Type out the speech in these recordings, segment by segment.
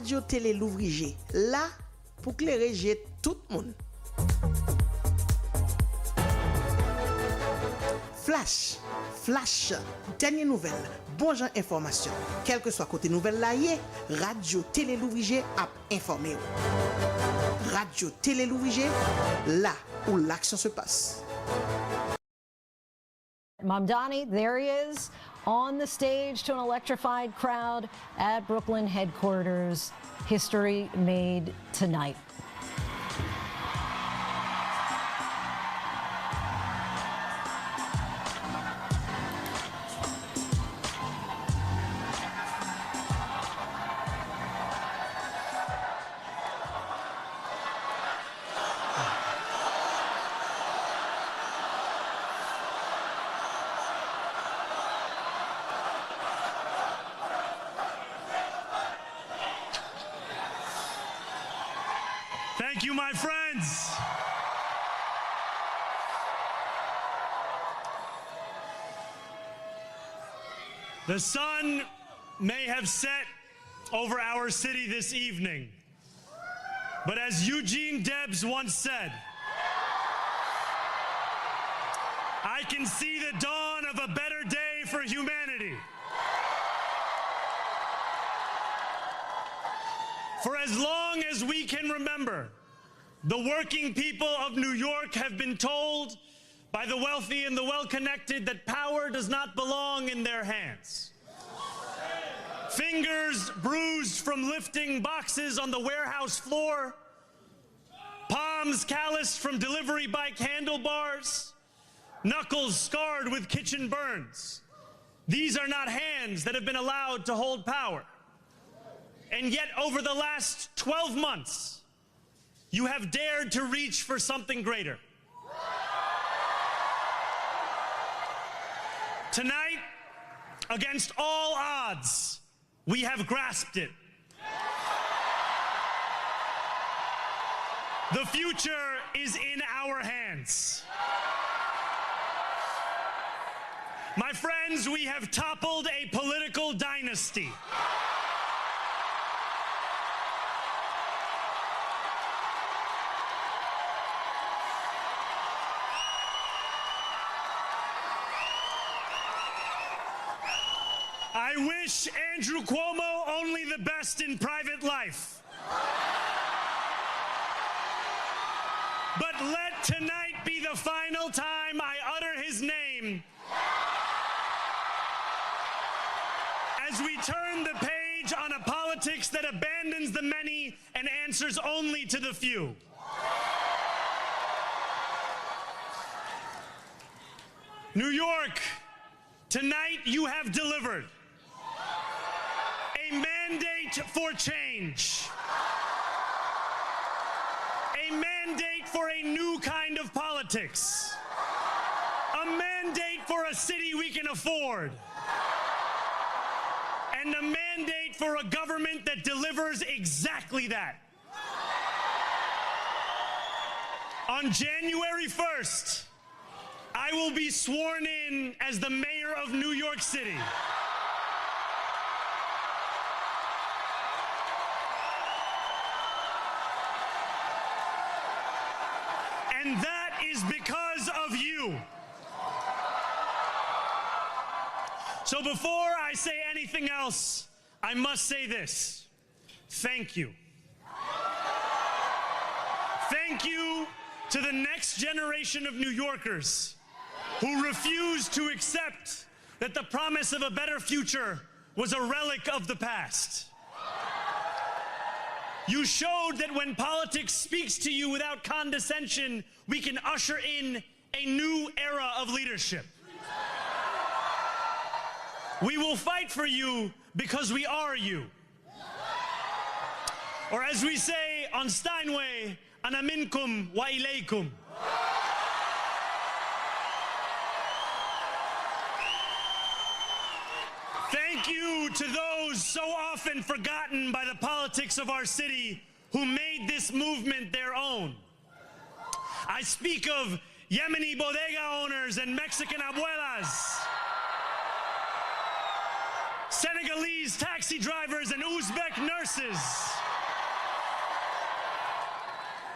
Radio-Tele Louvri, là pour clairer tout le monde. Flash, dernière nouvelle, bon genre information. Quel que soit côté nouvelle là, Radio-Tele Louvri a informé. Radio-Tele Louvri, là où l'action se passe. Mamdani, there he is on the stage to an electrified crowd at Brooklyn headquarters. History made tonight. Thank you, my friends. The sun may have set over our city this evening, but as Eugene Debs once said, I can see the dawn of a better day for humanity. For as long as we can remember, the working people of New York have been told by the wealthy and the well-connected that power does not belong in their hands. Fingers bruised from lifting boxes on the warehouse floor, palms calloused from delivery bike handlebars, knuckles scarred with kitchen burns. These are not hands that have been allowed to hold power. And yet, over the last 12 months, you have dared to reach for something greater. Tonight, against all odds, we have grasped it. The future is in our hands. My friends, we have toppled a political dynasty. I wish Andrew Cuomo only the best in private life. But let tonight be the final time I utter his name as we turn the page on a politics that abandons the many and answers only to the few. New York, tonight you have delivered a mandate for change, a mandate for a new kind of politics, a mandate for a city we can afford, and a mandate for a government that delivers exactly that. On January 1st, I will be sworn in as the mayor of New York City. And that is because of you. So before I say anything else, I must say this. Thank you. Thank you to the next generation of New Yorkers who refused to accept that the promise of a better future was a relic of the past. You showed that when politics speaks to you without condescension, we can usher in a new era of leadership. We will fight for you because we are you. Or as we say on Steinway, ana minkum wa ilaykum. Thank you to those so often forgotten by the politics of our city who made this movement their own. I speak of Yemeni bodega owners and Mexican abuelas. Senegalese taxi drivers and Uzbek nurses,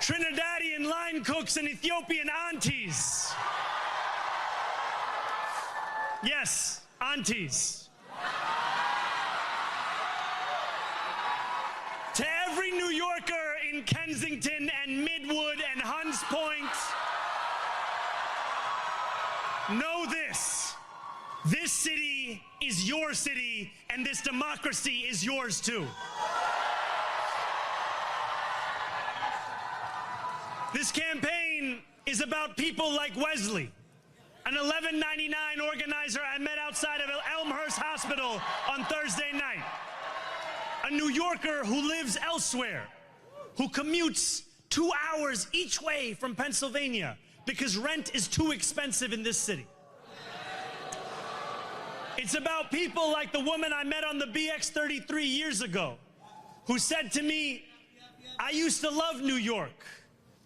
Trinidadian line cooks and Ethiopian aunties. Yes, aunties. To every New Yorker in Kensington and Midwood and Hunts Point, know this: this city is your city, and this democracy is yours too. This campaign is about people like Wesley, an 1199 organizer I met outside of Elmhurst Hospital on Thursday night. A New Yorker who lives elsewhere, who commutes 2 hours each way from Pennsylvania because rent is too expensive in this city. It's about people like the woman I met on the BX 33 years ago, who said to me, I used to love New York,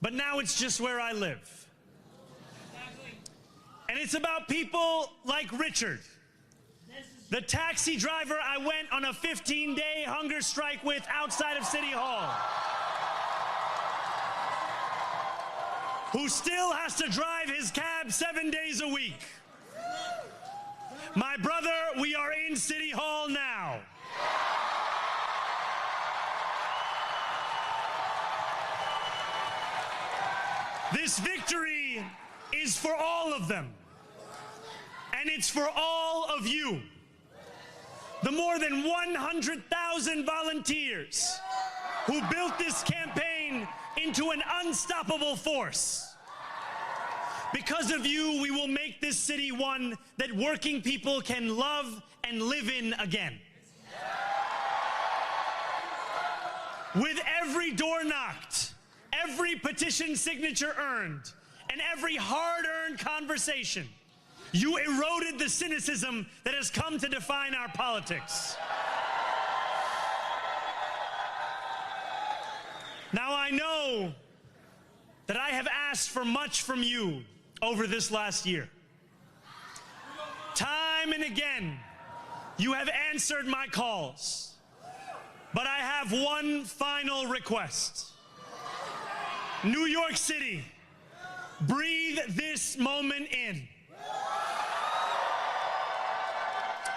but now it's just where I live. And it's about people like Richard, the taxi driver I went on a 15-day hunger strike with outside of City Hall, who still has to drive his cab 7 days a week. My brother, we are in City Hall now. This victory is for all of them, and it's for all of you. The more than 100,000 volunteers who built this campaign into an unstoppable force. Because of you, we will make this city one that working people can love and live in again. With every door knocked, every petition signature earned, and every hard-earned conversation, you eroded the cynicism that has come to define our politics. Now I know that I have asked for much from you over this last year. Time and again, you have answered my calls. But I have one final request. New York City, breathe this moment in.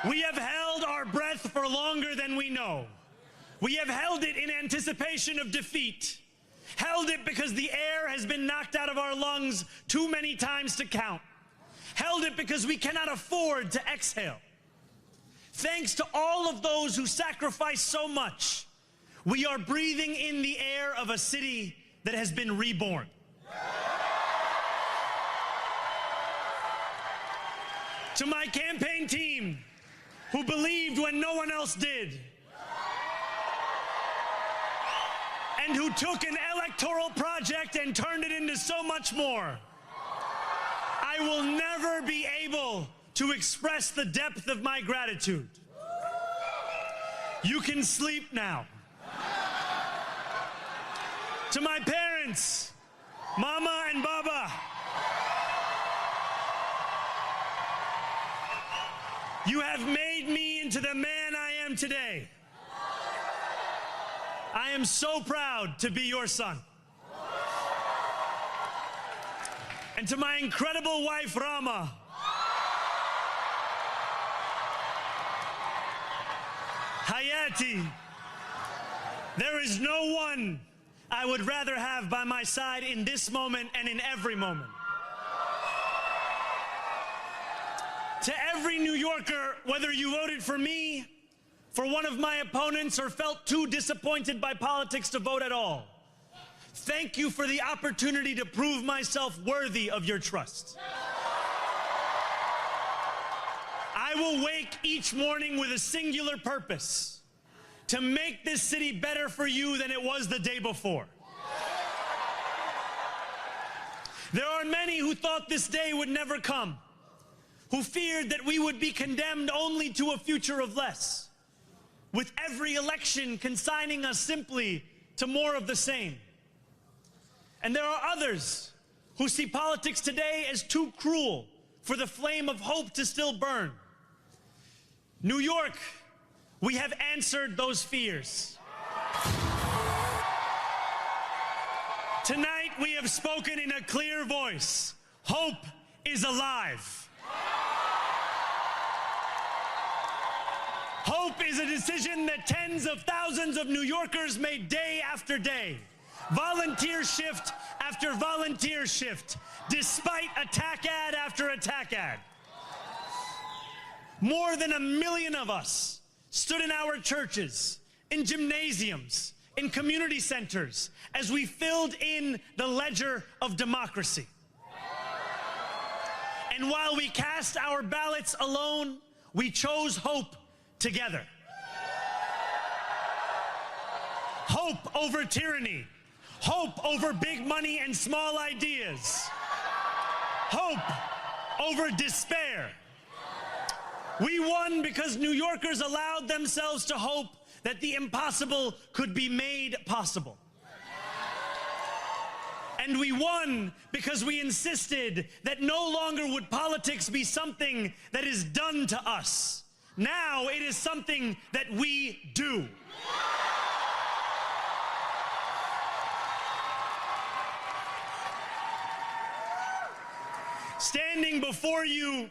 We have held our breath for longer than we know. We have held it in anticipation of defeat. Held it because the air has been knocked out of our lungs too many times to count. Held it because we cannot afford to exhale. Thanks to all of those who sacrificed so much, we are breathing in the air of a city that has been reborn. To my campaign team, who believed when no one else did, and who took an electoral project and turned it into so much more, I will never be able to express the depth of my gratitude. You can sleep now. To my parents, Mama and Baba, you have made me into the man I am today. I am so proud to be your son. And to my incredible wife, Rama, Hayati, there is no one I would rather have by my side in this moment and in every moment. To every New Yorker, whether you voted for me, for one of my opponents, or felt too disappointed by politics to vote at all, thank you for the opportunity to prove myself worthy of your trust. I will wake each morning with a singular purpose: to make this city better for you than it was the day before. There are many who thought this day would never come, who feared that we would be condemned only to a future of less, with every election consigning us simply to more of the same. And there are others who see politics today as too cruel for the flame of hope to still burn. New York We have answered those fears. Tonight we have spoken in a clear voice. Hope is alive. Hope is a decision that tens of thousands of New Yorkers made day after day, volunteer shift after volunteer shift, despite attack ad after attack ad. More than 1 million of us stood in our churches, in gymnasiums, in community centers, as we filled in the ledger of democracy. And while we cast our ballots alone, we chose hope together. Hope over tyranny. Hope over big money and small ideas. Hope over despair. We won because New Yorkers allowed themselves to hope that the impossible could be made possible. And we won because we insisted that no longer would politics be something that is done to us. Now it is something that we do. Standing before you,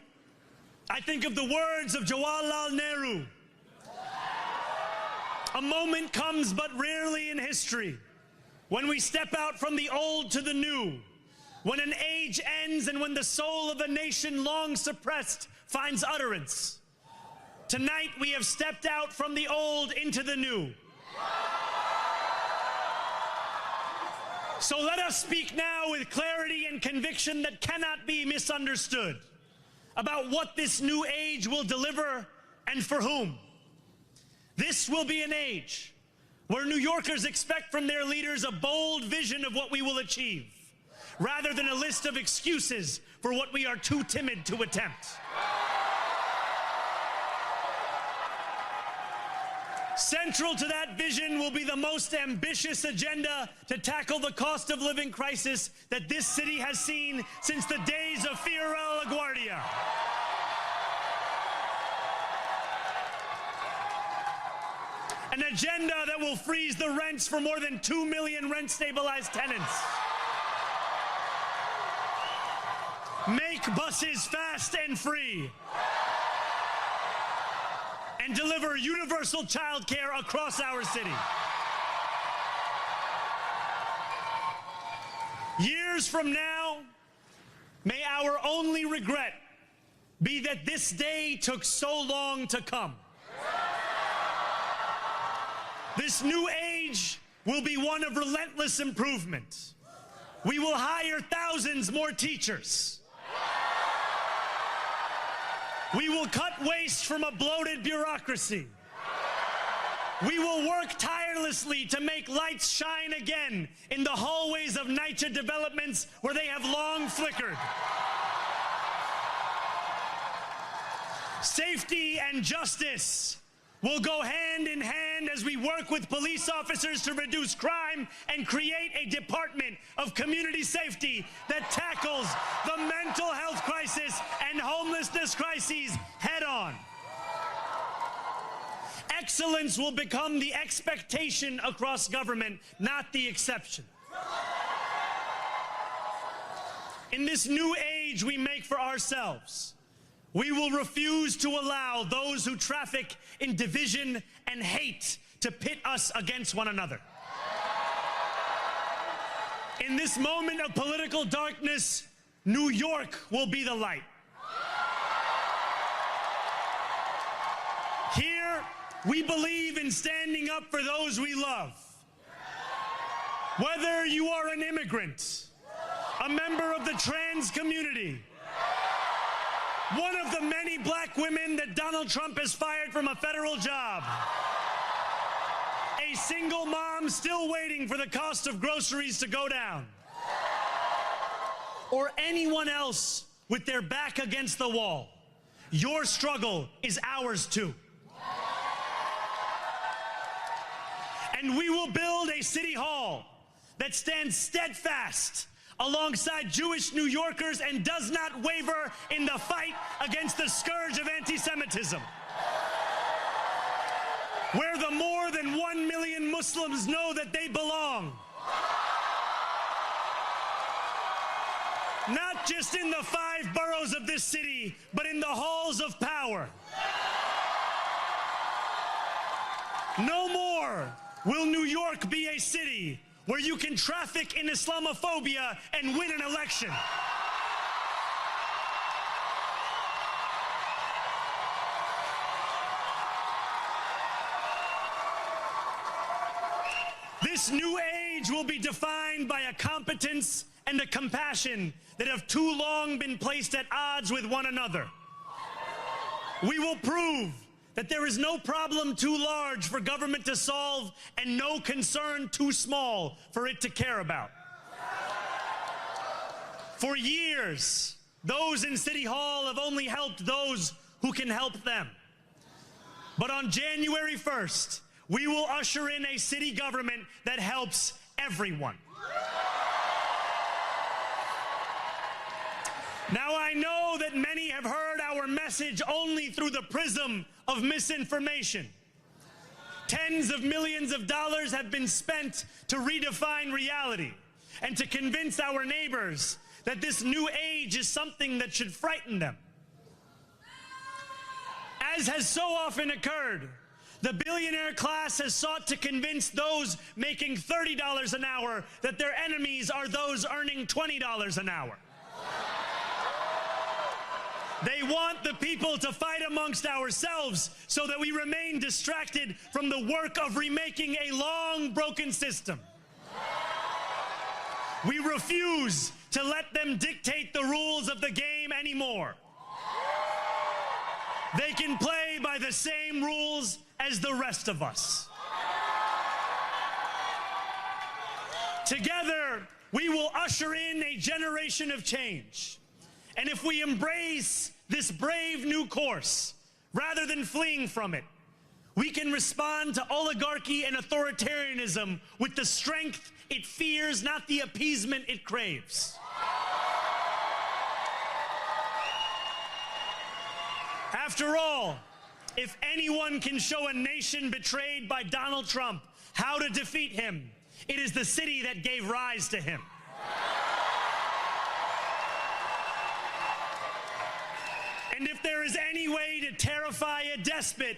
I think of the words of Jawaharlal Nehru. A moment comes but rarely in history when we step out from the old to the new, when an age ends and when the soul of a nation long suppressed finds utterance. Tonight we have stepped out from the old into the new. So let us speak now with clarity and conviction that cannot be misunderstood about what this new age will deliver and for whom. This will be an age where New Yorkers expect from their leaders a bold vision of what we will achieve, rather than a list of excuses for what we are too timid to attempt. Central to that vision will be the most ambitious agenda to tackle the cost of living crisis that this city has seen since the days of Fiorello LaGuardia. An agenda that will freeze the rents for more than 2 million rent-stabilized tenants. Make buses fast and free. And deliver universal child care across our city. Years from now, may our only regret be that this day took so long to come. This new age will be one of relentless improvement. We will hire thousands more teachers. We will cut waste from a bloated bureaucracy. We will work tirelessly to make lights shine again in the hallways of NYCHA developments where they have long flickered. Safety and justice will go hand in hand as we work with police officers to reduce crime and create a department of community safety that tackles the mental health crisis and homelessness crises head on. Excellence will become the expectation across government, not the exception. In this new age we make for ourselves, we will refuse to allow those who traffic in division and hate to pit us against one another. In this moment of political darkness, New York will be the light. Here, we believe in standing up for those we love. Whether you are an immigrant, a member of the trans community, one of the many black women that Donald Trump has fired from a federal job, a single mom still waiting for the cost of groceries to go down, or anyone else with their back against the wall, your struggle is ours too. And we will build a city hall that stands steadfast alongside Jewish New Yorkers and does not waver in the fight against the scourge of anti-Semitism. where the more than 1 million Muslims know that they belong. Not just in the 5 boroughs of this city, but in the halls of power. No more will New York be a city where you can traffic in Islamophobia and win an election. This new age will be defined by a competence and a compassion that have too long been placed at odds with one another. We will prove that there is no problem too large for government to solve and no concern too small for it to care about. For years, those in City Hall have only helped those who can help them. But on January 1st, we will usher in a city government that helps everyone. Now, I know that many have heard our message only through the prism of misinformation. Tens of millions of dollars have been spent to redefine reality and to convince our neighbors that this new age is something that should frighten them. As has so often occurred, the billionaire class has sought to convince those making $30 an hour that their enemies are those earning $20 an hour. They want the people to fight amongst ourselves so that we remain distracted from the work of remaking a long broken system. We refuse to let them dictate the rules of the game anymore. They can play by the same rules as the rest of us. Together, we will usher in a generation of change. And if we embrace this brave new course, rather than fleeing from it, we can respond to oligarchy and authoritarianism with the strength it fears, not the appeasement it craves. After all, if anyone can show a nation betrayed by Donald Trump how to defeat him, it is the city that gave rise to him. And if there is any way to terrify a despot,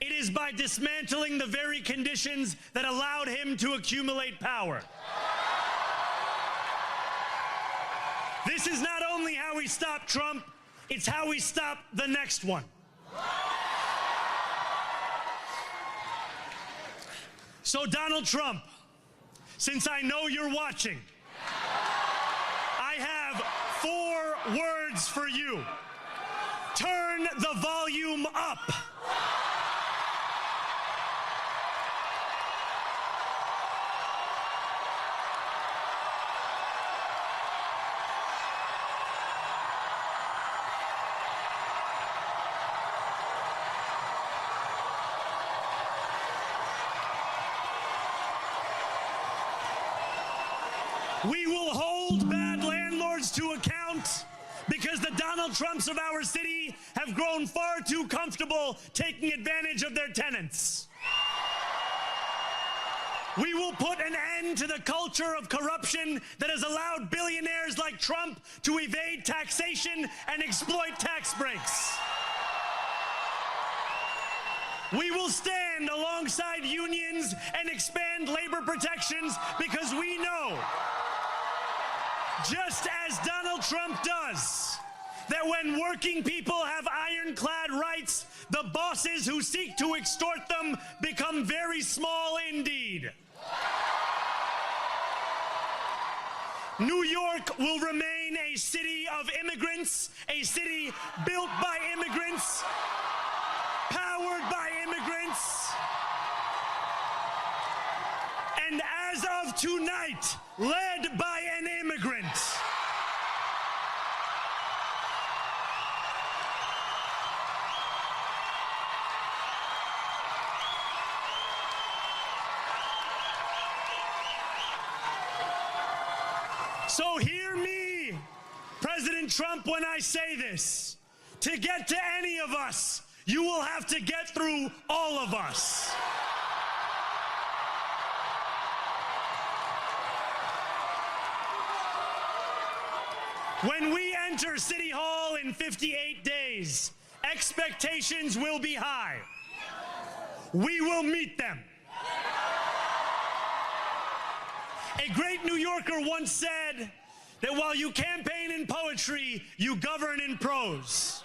it is by dismantling the very conditions that allowed him to accumulate power. This is not only how we stop Trump, it's how we stop the next one. So Donald Trump, since I know you're watching, I have 4 words for you. Turn the volume up. We will hold bad landlords to account because the Donald Trumps of our city have grown far too comfortable taking advantage of their tenants. We will put an end to the culture of corruption that has allowed billionaires like Trump to evade taxation and exploit tax breaks. We will stand alongside unions and expand labor protections because we know, just as Donald Trump does, that when working people have ironclad rights, the bosses who seek to extort them become very small indeed. New York will remain a city of immigrants, a city built by immigrants, powered by immigrants, and as of tonight, led by an immigrant. So hear me, President Trump, when I say this. To get to any of us, you will have to get through all of us. When we enter City Hall in 58 days, expectations will be high. We will meet them. A great New Yorker once said that while you campaign in poetry, you govern in prose.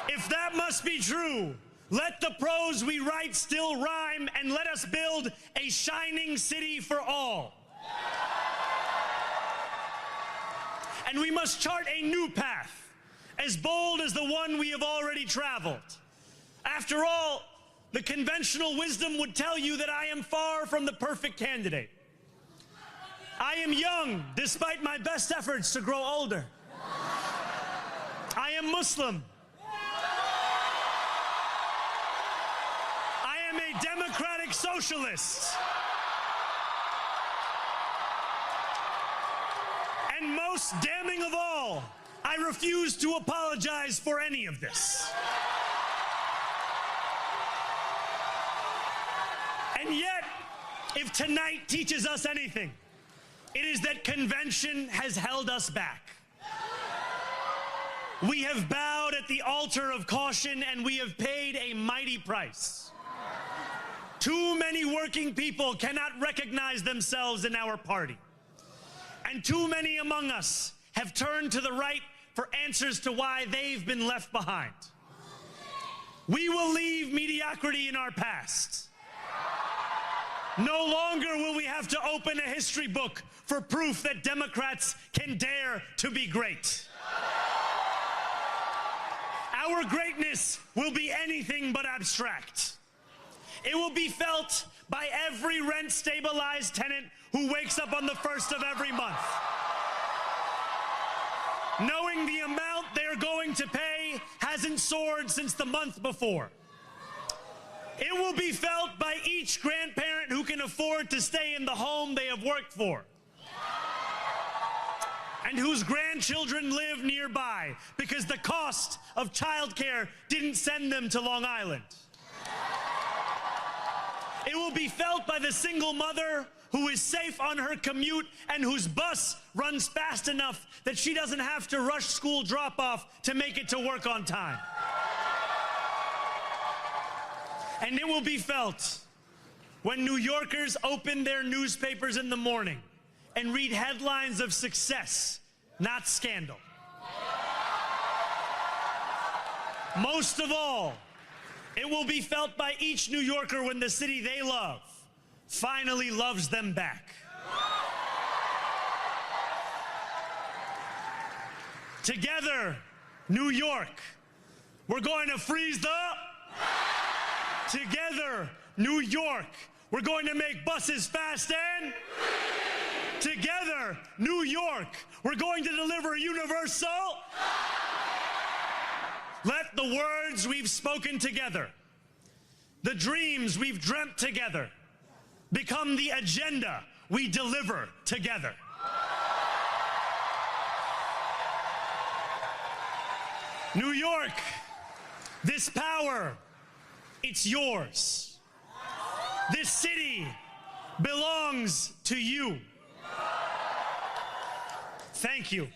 If that must be true, let the prose we write still rhyme, and let us build a shining city for all. And we must chart a new path, as bold as the one we have already traveled. After all, the conventional wisdom would tell you that I am far from the perfect candidate. I am young, despite my best efforts to grow older. I am Muslim. I am a democratic socialist. And most damning of all, I refuse to apologize for any of this. And yet, if tonight teaches us anything, it is that convention has held us back. We have bowed at the altar of caution, and we have paid a mighty price. Too many working people cannot recognize themselves in our party. And too many among us have turned to the right for answers to why they've been left behind. We will leave mediocrity in our past. No longer will we have to open a history book for proof that Democrats can dare to be great. Our greatness will be anything but abstract. It will be felt by every rent-stabilized tenant who wakes up on the first of every month, knowing the amount they're going to pay hasn't soared since the month before. It will be felt by each grandparent who can afford to stay in the home they have worked for, and whose grandchildren live nearby because the cost of childcare didn't send them to Long Island. It will be felt by the single mother who is safe on her commute and whose bus runs fast enough that she doesn't have to rush school drop-off to make it to work on time. And it will be felt when New Yorkers open their newspapers in the morning and read headlines of success, not scandal. Most of all, it will be felt by each New Yorker when the city they love finally loves them back. Together, New York, we're going to freeze the... Together, New York, we're going to make buses fast and... Together, New York, we're going to deliver universal... Let the words we've spoken together, the dreams we've dreamt together, become the agenda we deliver together. New York, this power, it's yours. This city belongs to you. Thank you.